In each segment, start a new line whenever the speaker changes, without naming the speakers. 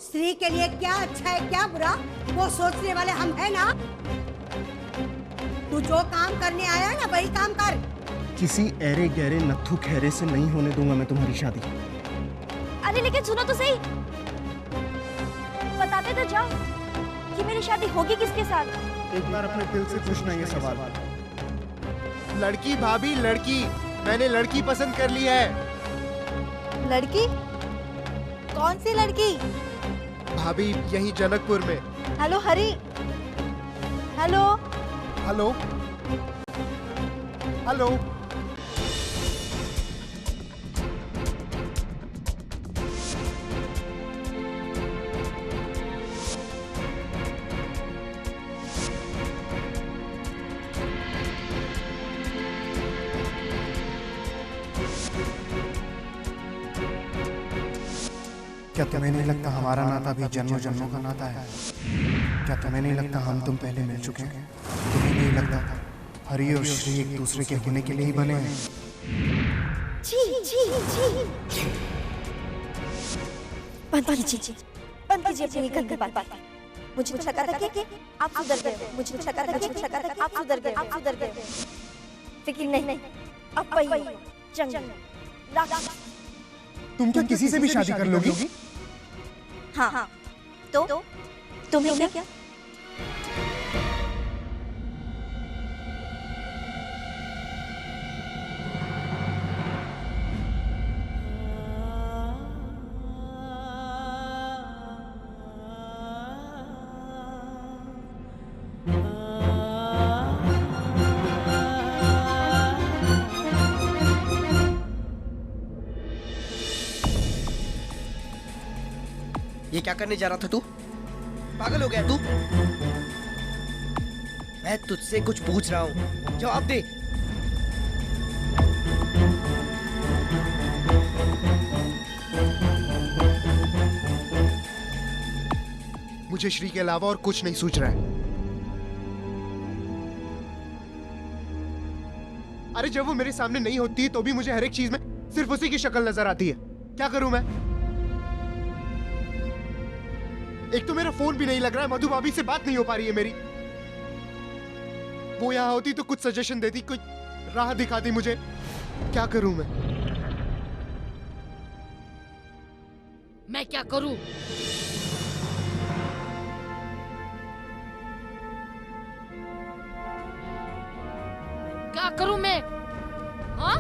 स्त्री के लिए क्या अच्छा है क्या बुरा वो सोचने वाले हम है ना। तू जो काम करने आया है ना वही काम कर।
किसी ऐरे गहरे नत्थु खैरे से नहीं होने दूंगा मैं तुम्हारी शादी।
अरे लेकिन सुनो तो सही, बताते तो जाओ कि मेरी शादी होगी किसके साथ।
एक बार अपने दिल से पूछना ये सवाल।
लड़की भाभी लड़की, मैंने लड़की पसंद कर ली है।
लड़की? कौन सी लड़की?
भाभी यहीं जनकपुर में।
Hello Hari. Hello
hello hello.
क्या तुम्हें नहीं लगता हमारा नाता भी जन्मों जन्मों का नाता है? क्या तुम्हें नहीं लगता हम तुम पहले मिल चुके हैं? तुम्हें नहीं लगता हरि और श्री एक दूसरे के होने के लिए ही बने हैं?
जी जी जी बंद कीजिए, बंद कीजिए अपनी गंदी बात। मुझे तो लगा था कि आप सुधर गए, मुझे तो लगा था कि आप सुधर गए, आप सुधर गए। लेकिन नहीं, अब वही जंग लाख।
तुम क्या किसी से भी शादी कर लोगी?
हाँ तो तुम्हें क्या?
ये क्या करने जा रहा था तू? पागल हो गया तू? मैं तुझसे कुछ पूछ रहा हूँ, जवाब दे।
मुझे श्री के अलावा और कुछ नहीं सूझ रहा है। अरे जब वो मेरे सामने नहीं होती तो भी मुझे हर एक चीज में सिर्फ उसी की शक्ल नजर आती है। क्या करूं मैं? एक तो मेरा फोन भी नहीं लग रहा है, मधु भाभी से बात नहीं हो पा रही है मेरी। वो यहाँ होती तो कुछ सजेशन देती, कुछ राह दिखाती मुझे। क्या करूं मैं?
मैं क्या करूं? क्या करूं मैं? हाँ?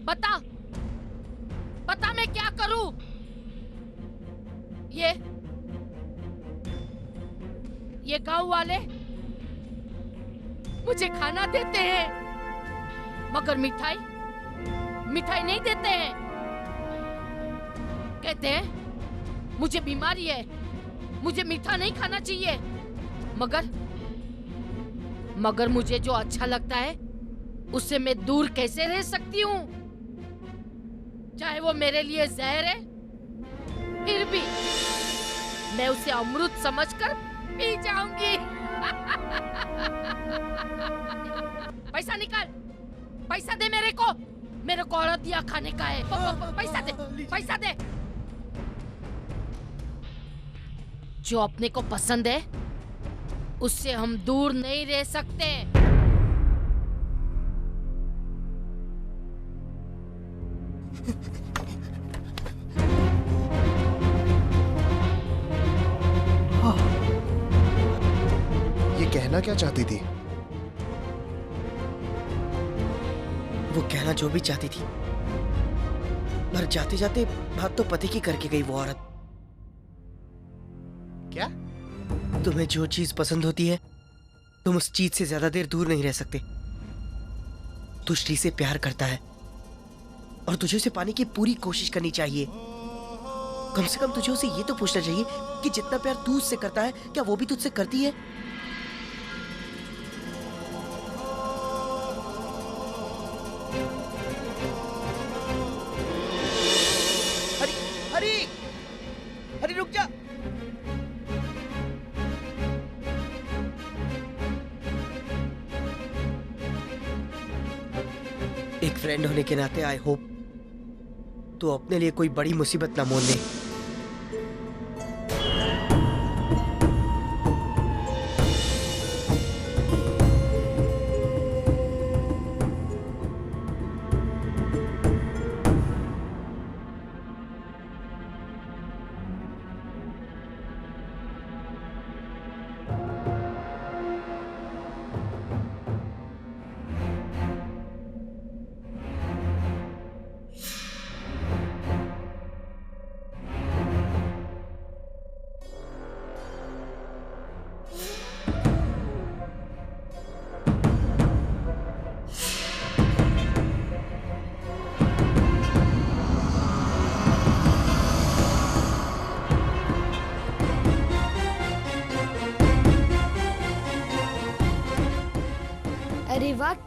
बता मैं क्या करूं? ये गांव वाले मुझे खाना देते हैं मगर मिठाई नहीं देते हैं। कहते हैं मुझे बीमारी है, मुझे मीठा नहीं खाना चाहिए। मगर मुझे जो अच्छा लगता है उससे मैं दूर कैसे रह सकती हूँ? चाहे वो मेरे लिए जहर है, फिर भी मैं उसे अमृत समझकर पी जाऊंगी। पैसा निकाल, पैसा दे मेरे को औरत दिया खाने का है। पैसा दे। जो अपने को पसंद है उससे हम दूर नहीं रह सकते।
ये कहना क्या चाहती थी?
वो कहना जो भी चाहती थी, पर जाते जाते बात तो पति की करके गई वो औरत।
क्या?
तुम्हें जो चीज पसंद होती है तुम उस चीज से ज्यादा देर दूर नहीं रह सकते। तू श्री से प्यार करता है और तुझे उसे पाने की पूरी कोशिश करनी चाहिए। कम से कम तुझे उसे ये तो पूछना चाहिए कि जितना प्यार तू उससे करता है क्या वो भी तुझसे करती है? हरी रुक जा। एक फ्रेंड होने के नाते आई होप तू अपने लिए कोई बड़ी मुसीबत ना मोल ले।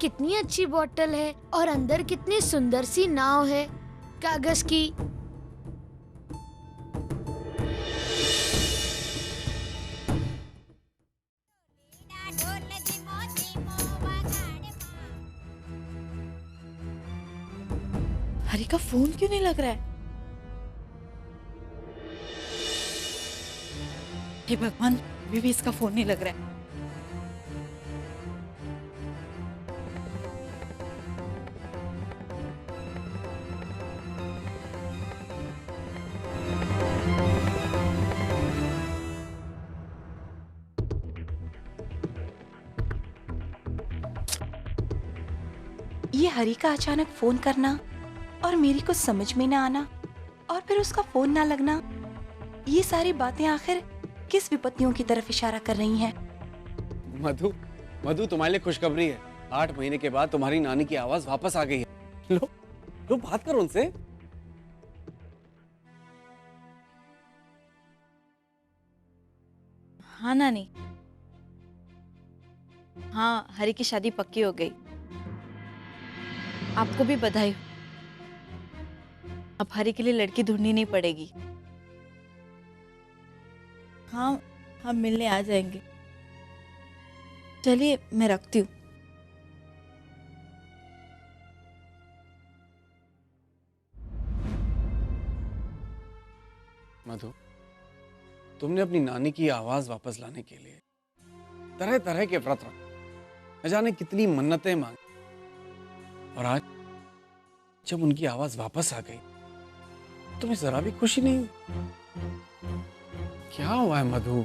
कितनी अच्छी बोतल है और अंदर कितनी सुंदर सी नाव है कागज की।
हरी का फोन क्यों नहीं लग रहा है? हे भगवान, अभी भी इसका फोन नहीं लग रहा है।
ये हरी का अचानक फोन करना और मेरी कुछ समझ में ना आना और फिर उसका फोन ना लगना, ये सारी बातें आखिर किस विपत्तियों की तरफ इशारा कर रही हैं?
मधु, मधु तुम्हारे लिए खुशखबरी है। 8 महीने के बाद तुम्हारी नानी की आवाज वापस आ गई है। लो, लो बात करो उनसे।
हाँ नानी, हाँ हरी की शादी पक्की हो गई। आपको भी बधाई हो। अब हरी के लिए लड़की ढूंढनी नहीं पड़ेगी। हाँ, हम मिलने आ जाएंगे। चलिए मैं रखती हूँ।
मधु, तुमने अपनी नानी की आवाज वापस लाने के लिए तरह तरह के व्रत रखे, न जाने कितनी मन्नतें मांगी, और आज जब उनकी आवाज वापस आ गई तुम्हें जरा भी खुशी नहीं हुई? क्या हुआ है मधु?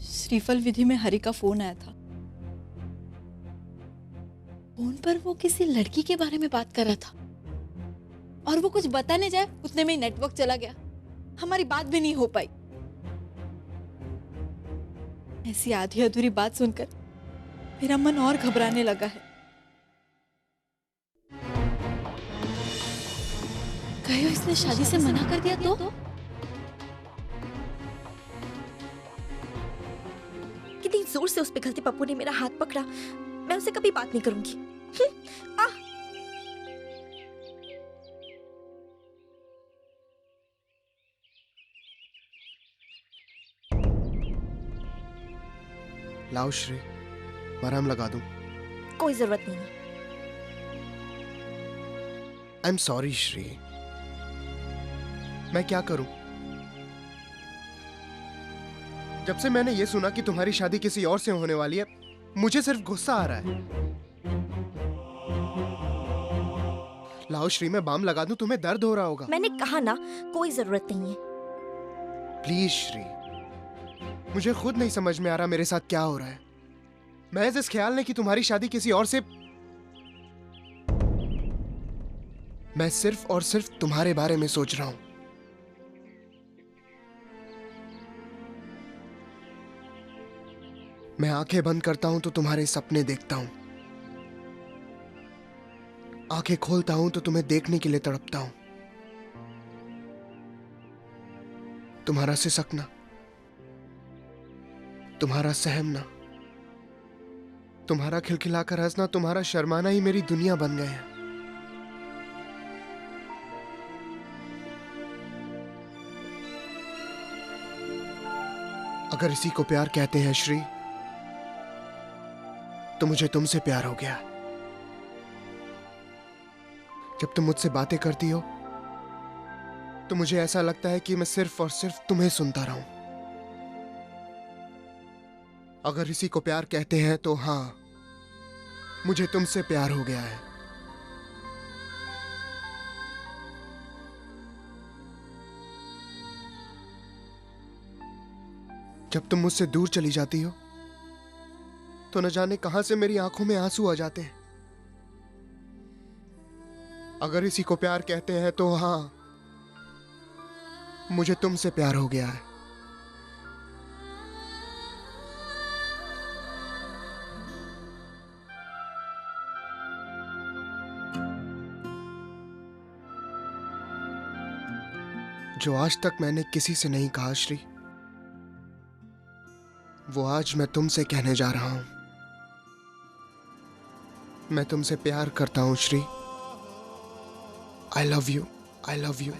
श्रीफल विधि में हरी का फोन आया था। फोन पर वो किसी लड़की के बारे में बात कर रहा था और वो कुछ बताने जाए उतने में ही नेटवर्क चला गया। हमारी बात भी नहीं हो पाई। ऐसी आधी अधूरी बात सुनकर मेरा मन और घबराने लगा है। कहो इसने शादी से मना कर दिया तो?
कितनी जोर से उस पे गलती पप्पू ने मेरा हाथ पकड़ा। मैं उससे कभी बात नहीं करूंगी।
लाओ श्री, मरहम लगा दूं?
कोई जरूरत नहीं है।
आई एम सॉरी श्री, मैं क्या करूं? जब से मैंने ये सुना कि तुम्हारी शादी किसी और से होने वाली है, मुझे सिर्फ गुस्सा आ रहा है। लाओ श्री, मैं बाम लगा दूं, तुम्हें दर्द हो रहा होगा।
मैंने कहा ना, कोई जरूरत नहीं है।
प्लीज श्री, मुझे खुद नहीं समझ में आ रहा मेरे साथ क्या हो रहा है। महज इस ख्याल ने कि तुम्हारी शादी किसी और से, मैं सिर्फ और सिर्फ तुम्हारे बारे में सोच रहा हूं। मैं आंखें बंद करता हूं तो तुम्हारे सपने देखता हूं, आंखें खोलता हूं तो तुम्हें देखने के लिए तड़पता हूं। तुम्हारा सिसकना, तुम्हारा सहमना, तुम्हारा खिलखिलाकर हंसना, तुम्हारा शर्माना ही मेरी दुनिया बन गए हैं। अगर इसी को प्यार कहते हैं श्री, तो मुझे तुमसे प्यार हो गया। जब तुम मुझसे बातें करती हो तो मुझे ऐसा लगता है कि मैं सिर्फ और सिर्फ तुम्हें सुनता रहूं। अगर इसी को प्यार कहते हैं तो हां, मुझे तुमसे प्यार हो गया है। जब तुम मुझसे दूर चली जाती हो तो न जाने कहां से मेरी आंखों में आंसू आ जाते हैं। अगर इसी को प्यार कहते हैं तो हां, मुझे तुमसे प्यार हो गया है। जो आज तक मैंने किसी से नहीं कहा श्री, वो आज मैं तुमसे कहने जा रहा हूं। मैं तुमसे प्यार करता हूं Shri. I love you, I love you.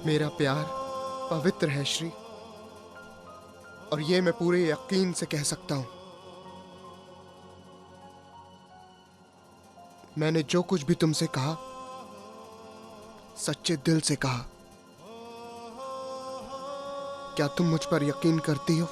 मेरा प्यार पवित्र है श्री, और ये मैं पूरे यकीन से कह सकता हूं। मैंने जो कुछ भी तुमसे कहा सच्चे दिल से कहा। क्या तुम मुझ पर यकीन करती हो?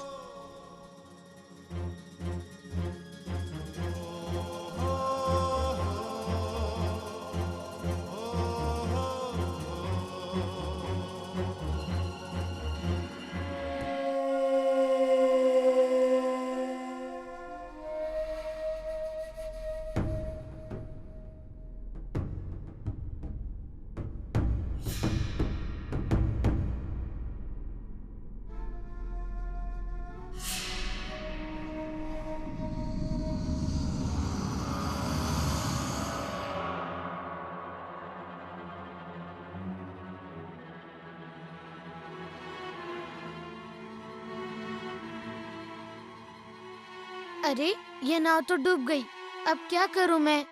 अरे ये नाव तो डूब गई, अब क्या करूं मैं?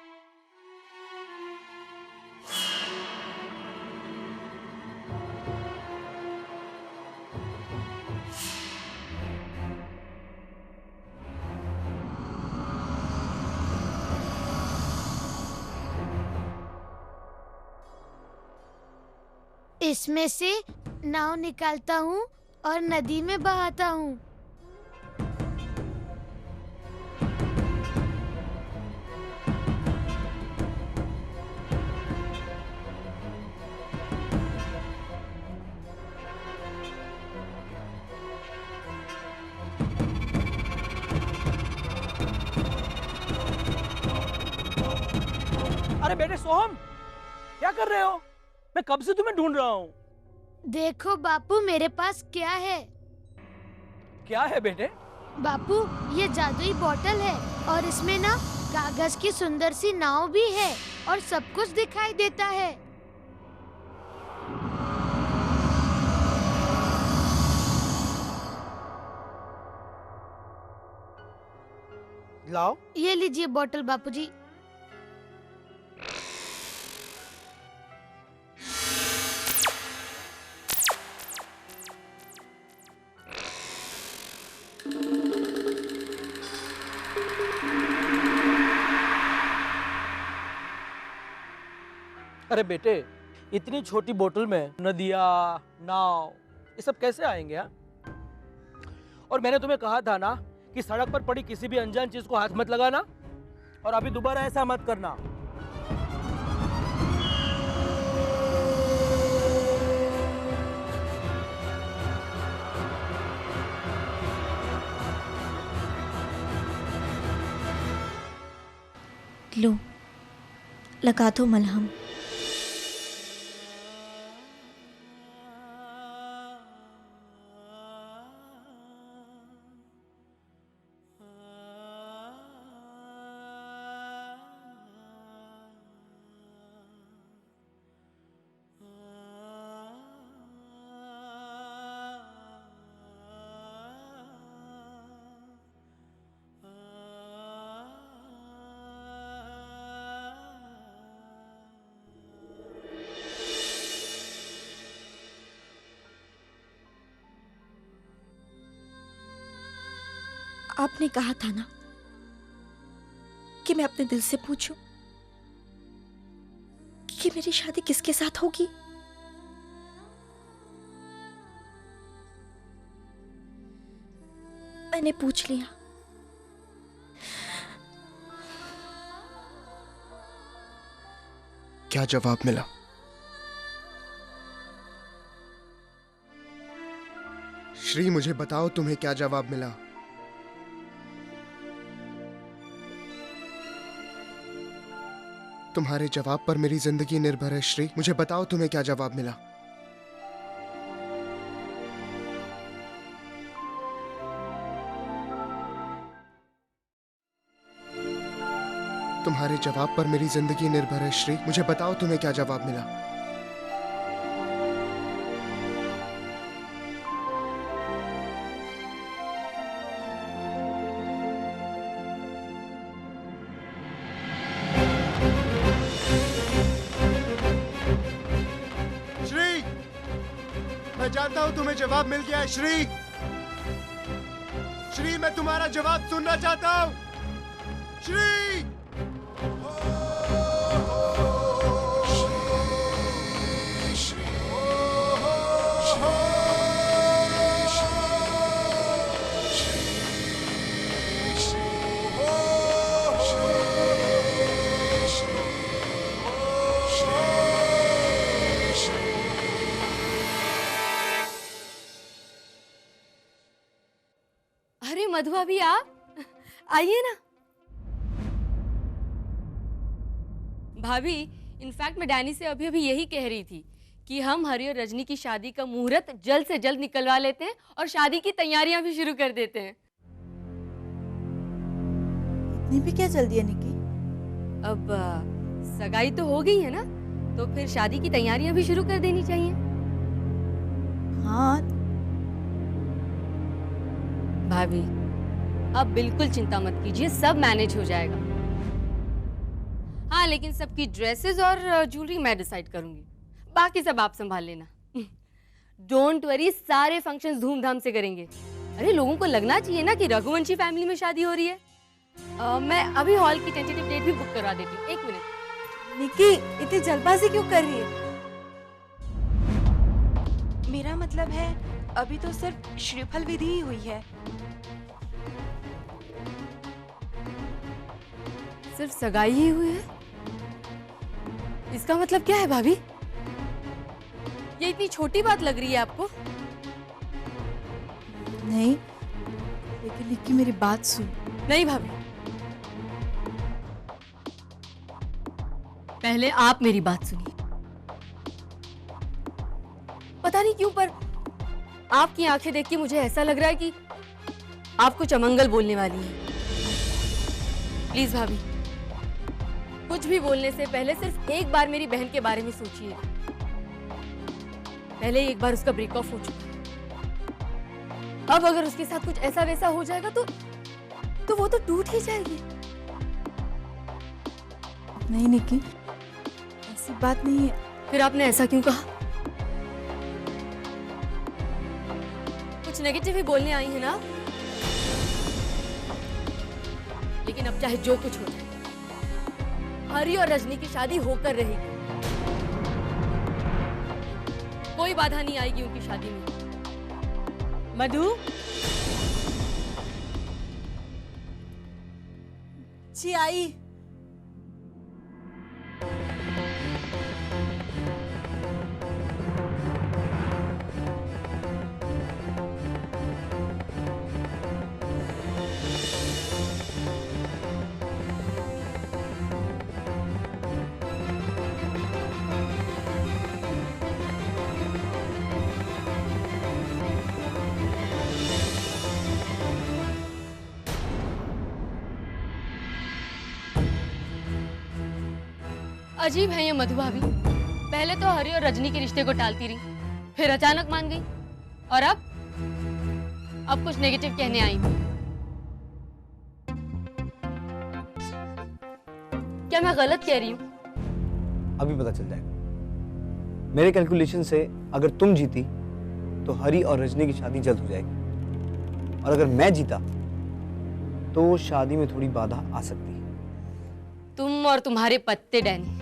इसमें से नाव निकालता हूँ और नदी में बहाता हूँ।
अरे बेटे सोहम, क्या कर रहे हो? मैं कब से तुम्हें ढूंढ रहा हूँ।
देखो बापू, मेरे पास क्या है।
क्या है बेटे?
बापू, ये जादुई बोतल है और इसमें ना कागज की सुंदर सी नाव भी है और सब कुछ दिखाई देता है।
लाओ।
ये लीजिए बोतल बापूजी।
अरे बेटे, इतनी छोटी बोतल में नदियाँ, नाव, ये सब कैसे आएंगे? हाँ, और मैंने तुम्हें कहा था ना कि सड़क पर पड़ी किसी भी अनजान चीज को हाथ मत लगाना, और अभी दोबारा ऐसा मत करना।
लो, लगा दो मलहम। आपने कहा था ना कि मैं अपने दिल से पूछूं कि मेरी शादी किसके साथ होगी। मैंने पूछ लिया।
क्या जवाब मिला? श्री, मुझे बताओ तुम्हें क्या जवाब मिला? तुम्हारे जवाब पर मेरी जिंदगी निर्भर है श्री। मुझे बताओ तुम्हें क्या जवाब मिला? तुम्हारे जवाब पर मेरी जिंदगी निर्भर है श्री। मुझे बताओ तुम्हें क्या जवाब मिला? श्री, मैं जानता हूं तुम्हें जवाब मिल गया है श्री। श्री, मैं तुम्हारा जवाब सुनना चाहता हूं श्री।
अरे मधु भाभी, आप आइए ना। भाभी, इनफैक्ट मैं डैनी से अभी अभी यही कह रही थी कि हम हरी और रजनी की शादी का मुहूर्त जल्द से जल्द निकलवा लेते हैं और शादी की तैयारियां भी शुरू कर देते हैं।
इतनी भी क्या जल्दी है निकी?
अब सगाई तो हो गई है ना, तो फिर शादी की तैयारियां भी शुरू कर देनी चाहिए।
हाँ
भाभी, अब बिल्कुल चिंता मत कीजिए, सब मैनेज हो जाएगा। हाँ, लेकिन सबकी ड्रेसेस और ज्वेलरी मैं डिसाइड करूंगी, बाकी सब आप संभाल लेना। डोंट वरी, सारे फंक्शंस धूमधाम से करेंगे। अरे लोगों को लगना चाहिए ना कि रघुवंशी फैमिली में शादी हो रही है। मैं अभी हॉल की टेंटेटिव डेट भी बुक करवा देती हूँ। एक मिनट।
निकी, इतनी जल्दबाजी क्यों कर रही है?
मेरा मतलब है अभी तो सिर्फ श्रीफल विधि ही हुई है।
सिर्फ सगाई ही हुई है? इसका मतलब क्या है भाभी? ये इतनी छोटी बात लग रही है आपको?
नहीं, लेकिन निकी मेरी बात सुन।
नहीं भाभी, पहले आप मेरी बात सुनिए। पता नहीं क्यों पर आपकी आंखें देख के मुझे ऐसा लग रहा है कि आप कुछ अमंगल बोलने वाली हैं। प्लीज भाभी, कुछ भी बोलने से पहले सिर्फ एक बार मेरी बहन के बारे में सोचिए। पहले एक बार उसका ब्रेकअप हो चुका है, अब अगर उसके साथ कुछ ऐसा वैसा हो जाएगा तो वो तो टूट ही जाएगी।
नहीं निकी, ऐसी बात नहीं है।
फिर आपने ऐसा क्यों कहा? कुछ नेगेटिव ही बोलने आई है ना? लेकिन अब चाहे जो कुछ हो जाए, हरी और रजनी की शादी होकर रहेगी। कोई बाधा नहीं आएगी उनकी शादी में।
मधु जी आई।
अजीब है ये मधु भाभी, पहले तो हरी और रजनी के रिश्ते को टालती रही, फिर अचानक मान गई, और अब कुछ नेगेटिव कहने आई। क्या मैं गलत कह रही हूँ?
अभी पता चल जाएगा। मेरे कैलकुलेशन से अगर तुम जीती तो हरी और रजनी की शादी जल्द हो जाएगी, और अगर मैं जीता तो शादी में थोड़ी बाधा आ सकती है।
तुम और तुम्हारे पत्ते डैनी।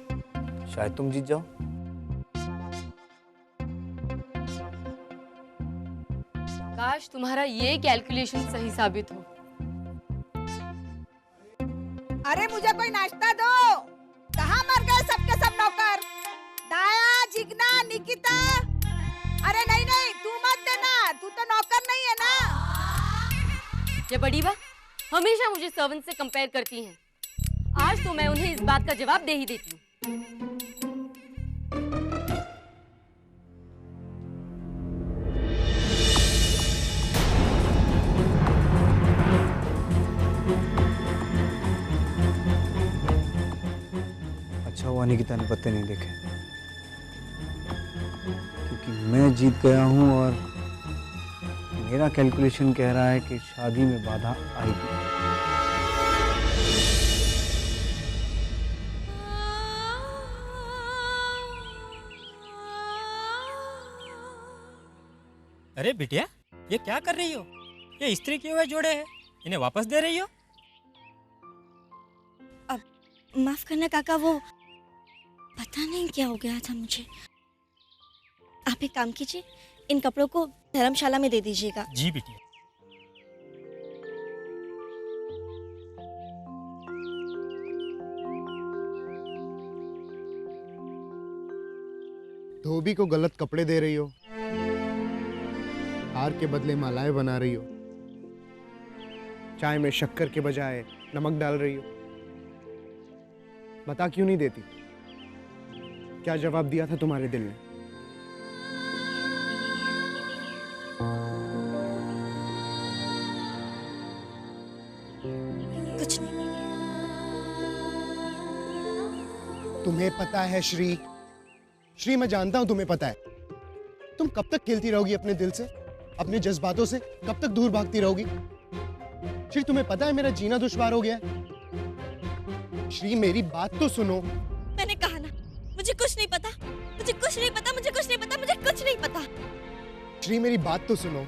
शायद तुम जीत जाओ।
काश तुम्हारा ये कैलकुलेशन सही साबित हो।
अरे मुझे कोई नाश्ता दो। कहाँ मर गए सबके सब नौकर? दाया, जिगना, निकिता। अरे नहीं नहीं, तू मत देना, तू तो नौकर नहीं है ना।
ये बड़ी बा हमेशा मुझे सर्वेंट से कंपेयर करती हैं। आज तो मैं उन्हें इस बात का जवाब दे ही देती हूँ।
पानी के तने पत्ते नहीं देखे, क्योंकि मैं जीत गया हूं और मेरा कैलकुलेशन कह रहा है कि शादी में बाधा आएगी।
अरे बिटिया, ये क्या कर रही हो? ये इस्त्री किए हुए जोड़े हैं, इन्हें वापस दे रही हो?
अब माफ करना काका, वो पता नहीं क्या हो गया था मुझे। आप एक काम कीजिए, इन कपड़ों को धर्मशाला में दे दीजिएगा।
जी बिटिया।
धोबी को गलत कपड़े दे रही हो, हार के बदले मालाएं बना रही हो, चाय में शक्कर के बजाय नमक डाल रही हो। बता क्यों नहीं देती? क्या जवाब दिया था तुम्हारे दिल ने?
कुछ नहीं।
तुम्हें पता है श्री, श्री मैं जानता हूं तुम्हें पता है। तुम कब तक खेलती रहोगी अपने दिल से, अपने जज्बातों से? कब तक दूर भागती रहोगी? श्री तुम्हें पता है मेरा जीना दुश्वार हो गया है। श्री मेरी बात तो सुनो।
मैंने कहा ना, मुझे कुछ नहीं पता, मुझे कुछ नहीं पता, मुझे कुछ नहीं पता, मुझे कुछ नहीं पता।
श्री मेरी बात तो सुनो।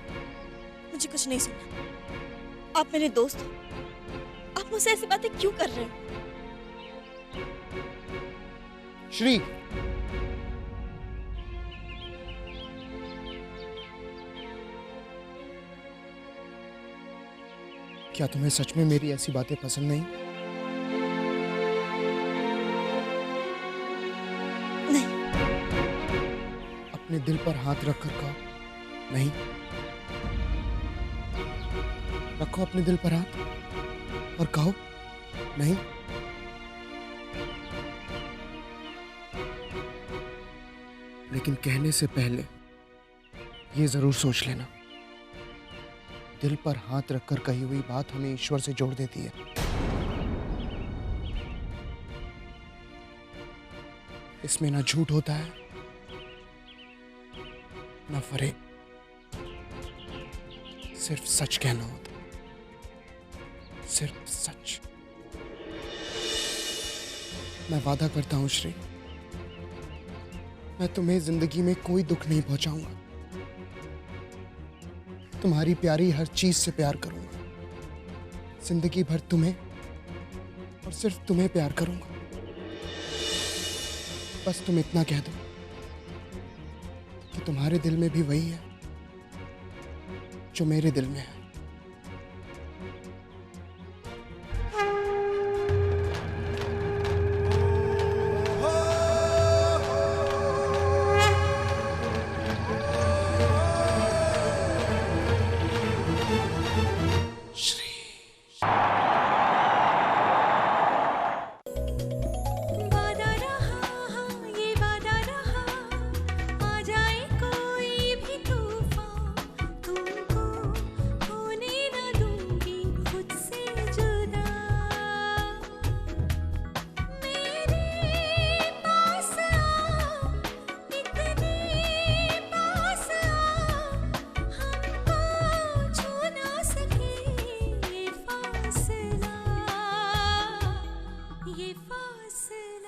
मुझे कुछ नहीं सुनना। आप मेरे दोस्त हो, आप मुझसे ऐसी बातें क्यों कर रहे हो?
श्री क्या तुम्हें सच में मेरी ऐसी बातें पसंद नहीं?
नहीं।
अपने दिल पर हाथ रखकर कहो नहीं। रखो अपने दिल पर हाथ और कहो नहीं। लेकिन कहने से पहले ये जरूर सोच लेना, दिल पर हाथ रखकर कही हुई बात हमें ईश्वर से जोड़ देती है। इसमें ना झूठ होता है, ना फरेब, सिर्फ सच कहना होता है, सिर्फ सच। मैं वादा करता हूं श्री, मैं तुम्हें जिंदगी में कोई दुख नहीं पहुंचाऊंगा। तुम्हारी प्यारी हर चीज से प्यार करूंगा, जिंदगी भर तुम्हें और सिर्फ तुम्हें प्यार करूंगा। बस तुम इतना कह दो कि तुम्हारे दिल में भी वही है जो मेरे दिल में है।
ये फासला